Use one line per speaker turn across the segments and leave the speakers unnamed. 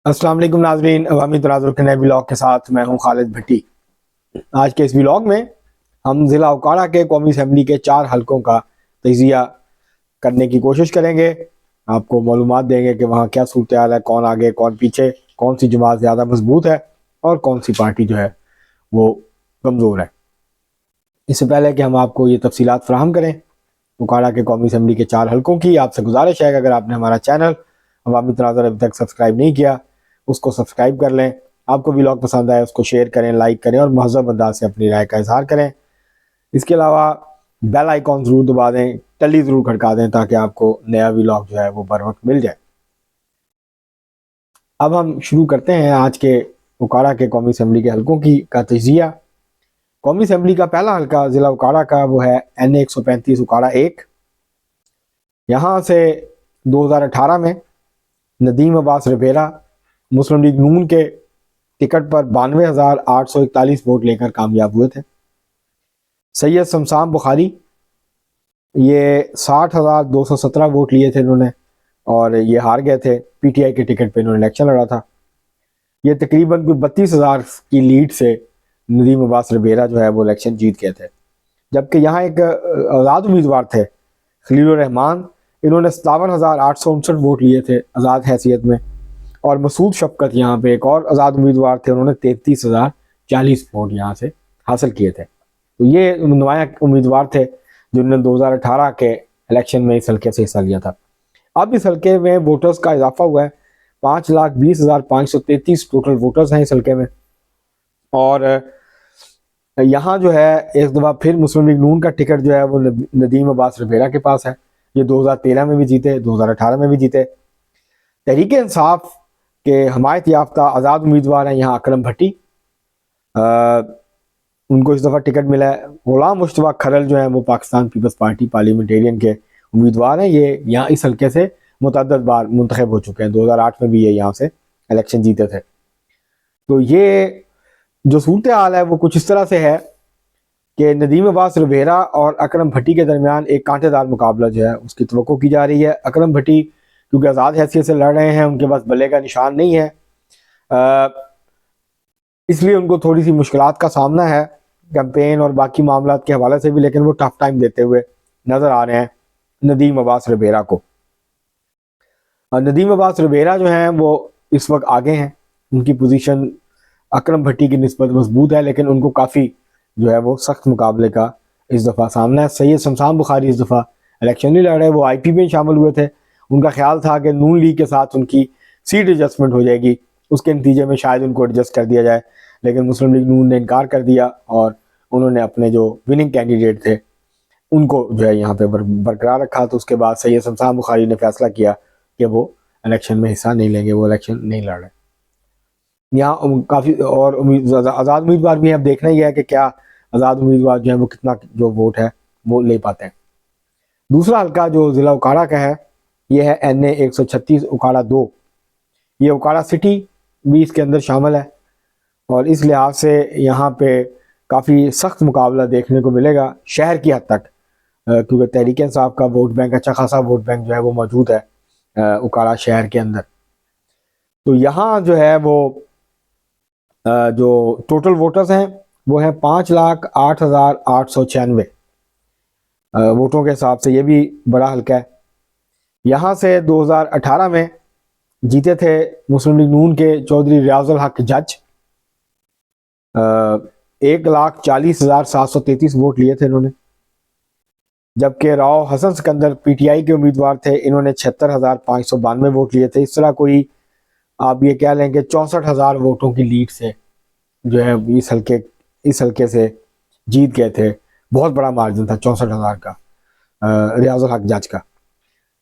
अस्सलाम वालेकुम नाज़रीन, अवामी तनाज़ुर के नए व्लॉग के साथ मैं हूं खालिद भट्टी। आज के इस व्लॉग में हम ज़िला उकाड़ा के कौमी असम्बली के 4 हलकों का तजिया करने की कोशिश करेंगे। आपको मालूमात देंगे कि वहाँ क्या सूरत हाल है, कौन आगे कौन पीछे, कौन सी जमात ज़्यादा मजबूत है और कौन सी पार्टी जो है वो कमज़ोर है। इससे पहले कि हम आपको ये तफसीलात फ़राहम करें उकाड़ा के कौमी असम्बली के 4 हलकों की, आपसे गुजारिश है कि अगर आपने हमारा चैनल अवामी तनाज़ुर अभी तक सब्सक्राइब नहीं किया, उसको सब्सक्राइब कर लें। आपको व्लॉग पसंद आए उसको शेयर करें, लाइक करें और महज़ब अंदाज से अपनी राय का इज़हार करें। इसके अलावा बेल आइकॉन ज़रूर दबा दें, टली ज़रूर खड़का दें ताकि आपको नया व्लॉग जो है वो बर वक्त मिल जाए। अब हम शुरू करते हैं आज के उकाड़ा के कौमी असम्बली के हलकों की का तजिया। कौमी असम्बली का पहला हलका ज़िला उकाड़ा का वो है NA 135 उकाड़ा 1। यहाँ से 2018 में नदीम अब्बास रबेरा मुस्लिम लीग नून के टिकट पर 92,841 वोट लेकर कामयाब हुए थे। सैयद शमशान बुखारी ये 60,217 वोट लिए थे इन्होंने और ये हार गए थे। PTI के टिकट पे इन्होंने इलेक्शन लड़ा था। ये तकरीबन कोई 32,000 की लीड से नदीम अब्बास रबेरा जो है वो इलेक्शन जीत गए थे। जबकि यहाँ एक आज़ाद उम्मीदवार थे खलीलुर रहमान, इन्होंने 57,859 वोट लिए थे आज़ाद हैसियत में। और मसूद शफकत यहाँ पे एक और आज़ाद उम्मीदवार थे, उन्होंने 33,040 वोट यहाँ से हासिल किए थे। तो ये नुमाया उम्मीदवार थे जिन्होंने 2018 के इलेक्शन में इस हल्के से हिस्सा लिया था। अब इस हल्के में वोटर्स का इजाफा हुआ है, 5,20,533 टोटल वोटर्स हैं इस हल्के में। और यहाँ जो है एक दफ़ा फिर मुस्लिम लीग नून का टिकट जो है वो नदीम अब्बास रबेरा के पास है। ये 2013 में भी जीते, 2018 में भी जीते। तहरीक इंसाफ के हमायत याफ्ता आज़ाद उम्मीदवार हैं यहाँ अकरम भट्टी, उनको इस दफ़ा टिकट मिला है। गुलाम मुश्तबा खरल जो है वो पाकिस्तान पीपल्स पार्टी पार्लियामेंटेरियन के उम्मीदवार हैं। ये यहाँ इस हल्के से मुतअद्दिद बार मुंतखब हो चुके हैं, 2008 में भी ये यहाँ से इलेक्शन जीते थे। तो ये जो सूरत हाल है वो कुछ इस तरह से है कि नदीम अब्बास रबेरा और अकरम भट्टी के दरमियान एक कांटेदार मुकाबला जो है उसकी तवक्को की जा रही है। अकरम भट्टी क्योंकि आज़ाद हैसियत से लड़ रहे हैं, उनके पास बल्ले का निशान नहीं है, इसलिए उनको थोड़ी सी मुश्किलात का सामना है कैंपेन और बाकी मामला के हवाले से भी। लेकिन वो टफ टाइम देते हुए नज़र आ रहे हैं नदीम अब्बास रबेरा को। नदीम अब्बास रबेरा जो हैं वो इस वक्त आगे हैं, उनकी पोजीशन अकरम भट्टी की निस्बत मजबूत है, लेकिन उनको काफ़ी जो है वो सख्त मुकाबले का इस दफ़ा सामना है। सैयद शमशान बुखारी इस दफ़ा इलेक्शन नहीं लड़ रहे, वो IP में शामिल हुए थे। उनका ख्याल था कि नून लीग के साथ उनकी सीट एडजस्टमेंट हो जाएगी, उसके नतीजे में शायद उनको एडजस्ट कर दिया जाए, लेकिन मुस्लिम लीग नून ने इनकार कर दिया और उन्होंने अपने जो विनिंग कैंडिडेट थे उनको जो है यहाँ पे बरकरार रखा। तो उसके बाद सैयद शमशान बुखारी ने फैसला किया कि वो इलेक्शन में हिस्सा नहीं लेंगे, वो इलेक्शन नहीं लड़ रहे। यहाँ काफ़ी और आज़ाद उम्मीदवार भी हैं, अब देखना ही है कि क्या आज़ाद उम्मीदवार जो है वो कितना जो वोट है वो ले पाते हैं। दूसरा हल्का जो ज़िला उकाड़ा का है ये है NA 136 उकाड़ा 2। ये उकाड़ा सिटी भी इसके अंदर शामिल है और इस लिहाज से यहाँ पे काफ़ी सख्त मुकाबला देखने को मिलेगा शहर की हद तक, क्योंकि तहरीक इंसाफ का वोट बैंक, अच्छा खासा वोट बैंक जो है वो मौजूद है उकाड़ा शहर के अंदर। तो यहाँ जो है वो जो टोटल वोटर्स हैं वो हैं 5,08,896 वोटों के हिसाब से। ये भी बड़ा हल्का है। यहाँ से 2018 में जीते थे मुस्लिम लीग नून के चौधरी रियाजुल हक जज, 1,40,733 वोट लिए थे इन्होंने। जबकि राव हसन सिकंदर PTI के उम्मीदवार थे, इन्होंने 76,592 वोट लिए थे। इस तरह कोई आप ये कह लें कि 64,000 वोटों की लीड से जो है इस हल्के से जीत गए थे। बहुत बड़ा मार्जिन था 64,000 का रियाजुल हक जज का।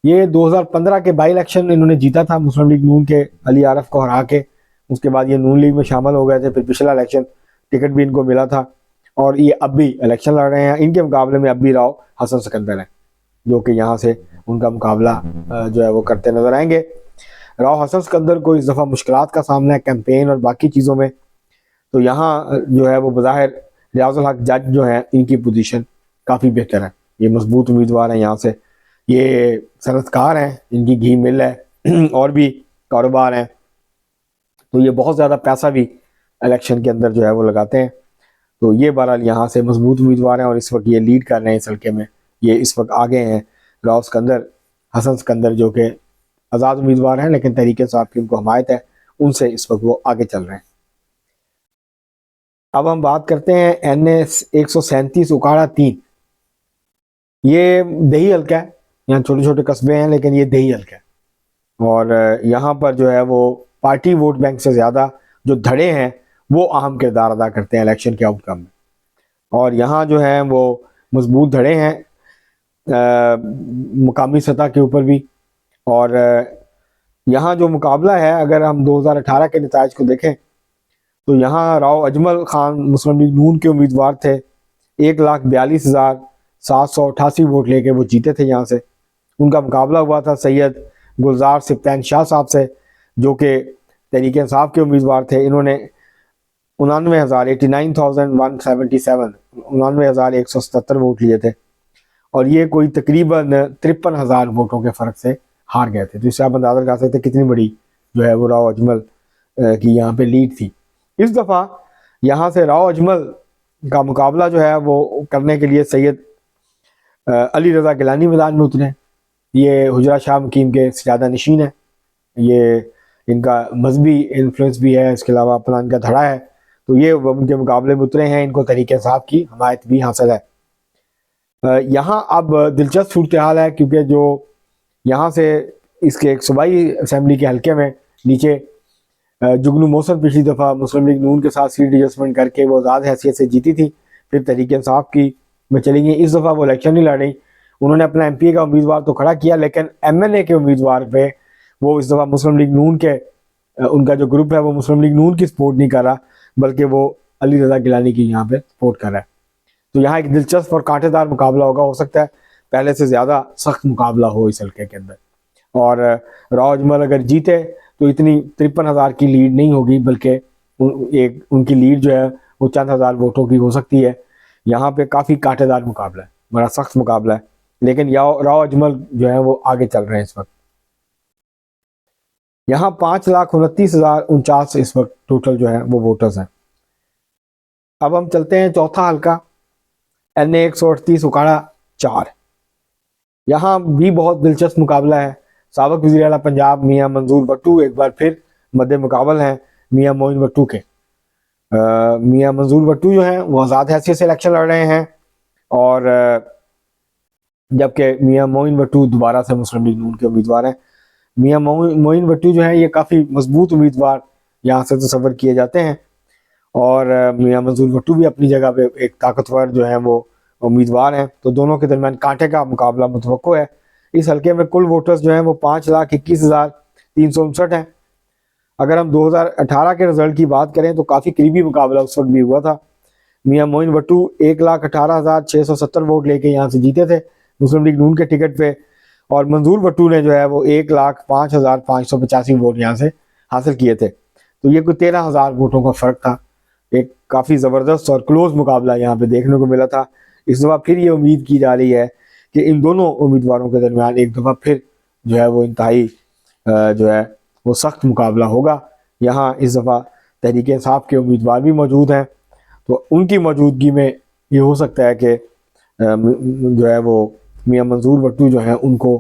ये 2015 के बाई इलेक्शन इन्होंने जीता था मुस्लिम लीग नून के अली आरफ को हरा के। उसके बाद ये नून लीग में शामिल हो गए थे, फिर पिछला इलेक्शन टिकट भी इनको मिला था और ये अब भी इलेक्शन लड़ रहे हैं। इनके मुकाबले में अब भी राव हसन सिकंदर हैं जो कि यहाँ से उनका मुकाबला जो है वो करते नजर आएंगे। राव हसन सिकंदर को इस दफ़ा मुश्किलात का सामना है कैंपेन और बाकी चीज़ों में। तो यहाँ जो है वो बज़ाहिर रियाजुल हक जज जो है इनकी पोजीशन काफ़ी बेहतर है, ये मजबूत उम्मीदवार हैं। यहाँ से ये सनतकार हैं, इनकी घी मिल है और भी कारोबार हैं। तो ये बहुत ज़्यादा पैसा भी इलेक्शन के अंदर जो है वो लगाते हैं। तो ये बहरहाल यहाँ से मजबूत उम्मीदवार हैं और इस वक्त ये लीड कर रहे हैं इस हल्के में। ये इस वक्त आगे हैं राव सिकंदर, हसन सिकंदर, जो कि आज़ाद उम्मीदवार हैं लेकिन तहरीक इंसाफ की उनको हमायत है, उनसे इस वक्त वो आगे चल रहे हैं। अब हम बात करते हैं NS 137 उकाड़ा 3। ये दही हल्का है, यहाँ छोटे छोटे कस्बे हैं लेकिन ये दही हल्का है और यहाँ पर जो है वो पार्टी वोट बैंक से ज़्यादा जो धड़े हैं वो अहम किरदार अदा करते हैं इलेक्शन के आउटकम में। और यहाँ जो है वो मजबूत धड़े हैं मुकामी सतह के ऊपर भी। और यहाँ जो मुकाबला है, अगर हम 2018 के नताज को देखें तो यहाँ राव अजमल खान मुस्लिम लीग नून के उम्मीदवार थे। 1,42,788 वोट लेके वो जीते थे यहाँ से। उनका मुकाबला हुआ था सैयद गुलजार सिप्तान शाह साहब से, जो कि तहरीक इंसाफ के उम्मीदवार थे। इन्होंने 99,177 वोट लिए थे और ये कोई तकरीबन 53,000 वोटों के फ़र्क से हार गए थे। तो इससे आप अंदाज़ा लगा सकते कितनी बड़ी जो है वो राव अजमल की यहाँ पे लीड थी। इस दफ़ा यहाँ से राव अजमल का मुकाबला जो है वो करने के लिए सैयद अली रज़ा गिलानी मैदान में उतरे। ये हुजरा शाह मुकीम के सजादा नशीन है, ये इनका मजहबी इन्फ्लुएंस भी है, इसके अलावा अपना इनका धड़ा है। तो ये उनके मुकाबले में उतरे हैं, इनको तहरीक इंसाफ की हमायत भी हासिल है। यहाँ अब दिलचस्प सूरत हाल है क्योंकि जो यहाँ से इसके एक सूबाई असम्बली के हल्के में नीचे जुगनू मौसम पिछली दफ़ा मुस्लिम लीग नून के साथ सीट एडजस्टमेंट करके वो आज़ाद हैसियत से जीती थी, फिर तहरीक इंसाफ की में चली गई। इस दफ़ा वो इलेक्शन नहीं लड़ रही। उन्होंने अपना MP का उम्मीदवार तो खड़ा किया लेकिन MNA के उम्मीदवार पे वो इस दफ़ा मुस्लिम लीग नून के उनका जो ग्रुप है वो मुस्लिम लीग नून की सपोर्ट नहीं कर रहा, बल्कि वो अली रज़ा गिलानी की यहाँ पे सपोर्ट कर रहा है। तो यहाँ एक दिलचस्प और कांटेदार मुकाबला होगा, हो सकता है पहले से ज़्यादा सख्त मुकाबला हो इस हल्के के अंदर। और राव अजमल अगर जीते तो इतनी 53,000 की लीड नहीं होगी, बल्कि उनकी लीड जो है वो चंद हज़ार वोटों की हो सकती है। यहाँ पे काफ़ी कांटेदार मुकाबला है, बड़ा सख्त मुकाबला है, लेकिन राव अजमल जो है वो आगे चल रहे हैं इस वक्त। यहाँ 5,29,049 इस वक्त टोटल जो है वो वोटर्स हैं। अब हम चलते हैं चौथा हल्का NA 138 उकाड़ा 4। यहाँ भी बहुत दिलचस्प मुकाबला है। साबिक वज़ीर आला पंजाब मियाँ मंजूर भट्टू एक बार फिर मद्दे मुकाबल हैं मियाँ मोइन भट्टू के। मियाँ मंजूर भट्टू जो हैं वो आज़ाद हैसियत से इलेक्शन लड़ रहे हैं और जबकि मियाँ मोइन भट्टू दोबारा से मुस्लिम लीग नून के उम्मीदवार हैं। मियाँ मोइन भट्टू जो हैं ये काफ़ी मजबूत उम्मीदवार यहाँ से तस्वर किए जाते हैं और मियाँ मंजूर भट्टू भी अपनी जगह पे एक ताकतवर जो है वो उम्मीदवार हैं। तो दोनों के दरमियान कांटे का मुकाबला मुतवक्को है। इस हल्के में कुल वोटर्स जो हैं वो 5,21,359 हैं। अगर हम 2018 के रिजल्ट की बात करें तो काफ़ी करीबी मुकाबला उस वक्त भी हुआ था। मियाँ मोइन भट्टू 1,18,670 वोट लेके यहाँ से जीते थे मुस्लिम लीग नून के टिकट पे और मंजूर भट्टू ने जो है वो 1,05,585 वोट यहाँ से हासिल किए थे। तो ये कोई 13,000 वोटों का फ़र्क था। एक काफ़ी ज़बरदस्त और क्लोज मुकाबला यहाँ पे देखने को मिला था। इस दफ़ा फिर ये उम्मीद की जा रही है कि इन दोनों उम्मीदवारों के दरमियान एक दफ़ा फिर जो है वो इंतहाई जो है वो सख्त मुकाबला होगा। यहाँ इस दफ़ा तहरीक इंसाफ के उम्मीदवार भी मौजूद हैं, तो उनकी मौजूदगी में ये हो सकता है कि जो है वो मियाँ मंजूर भट्टू जो हैं उनको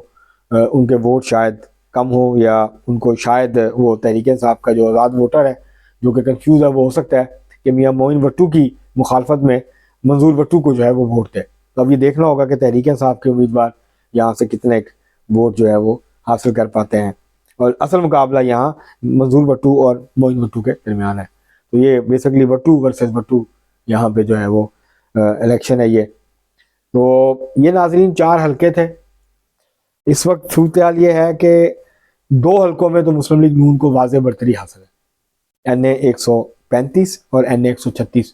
उनके वोट शायद कम हो या उनको शायद वो तहरीक इंसाफ का जो आज़ाद वोटर है जो कि कंफ्यूज है वो हो सकता है कि मियाँ मोइन भट्टू की मुखालफत में मंजूर भट्टू को जो है वो वोट दे। तो अब ये देखना होगा कि तहरीक इंसाफ के उम्मीदवार यहाँ से कितने वोट जो है वो हासिल कर पाते हैं और असल मुकाबला यहाँ मंजूर भट्टू और मोइन भट्टू के दरमियान है। तो ये बेसिकली भट्टू वर्सेस भट्टू यहाँ पे जो है वो इलेक्शन है ये। तो ये नाजरीन 4 हल्के थे। इस वक्त सूरत हाल ये है कि 2 हल्कों में तो मुस्लिम लीग नून को वाज़ेह बरतरी हासिल है, NA 135 और NA 136।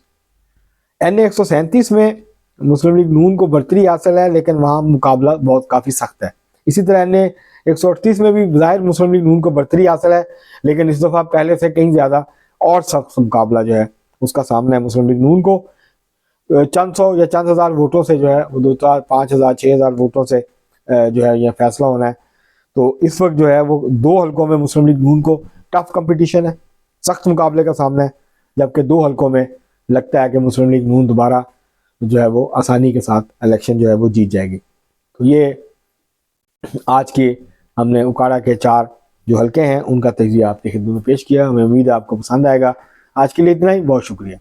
NA 137 में मुस्लिम लीग नून को बरतरी हासिल है लेकिन वहाँ मुकाबला बहुत काफ़ी सख्त है। इसी तरह NA 138 में भी ज़ाहिर मुस्लिम लीग नून को बरतरी हासिल है लेकिन इस दफ़ा पहले से कहीं ज़्यादा और सख्त मुकाबला जो है उसका सामना है मुस्लिम लीग नून को। चंद सौ या चंद हज़ार वोटों से जो है वो 2,000, 5,000, 6,000 वोटों से जो है यह फैसला होना है। तो इस वक्त जो है वो 2 हल्कों में मुस्लिम लीग नून को टफ कंपटीशन है सख्त मुकाबले का सामना है, जबकि 2 हलकों में लगता है कि मुस्लिम लीग नून दोबारा जो है वो आसानी के साथ इलेक्शन जो है वो जीत जाएगी। तो ये आज के हमने उकाड़ा के 4 जो हलके हैं उनका तजिया आपकी खिदमत में पेश किया। हमें उम्मीद है आपको पसंद आएगा। आज के लिए इतना ही, बहुत शुक्रिया।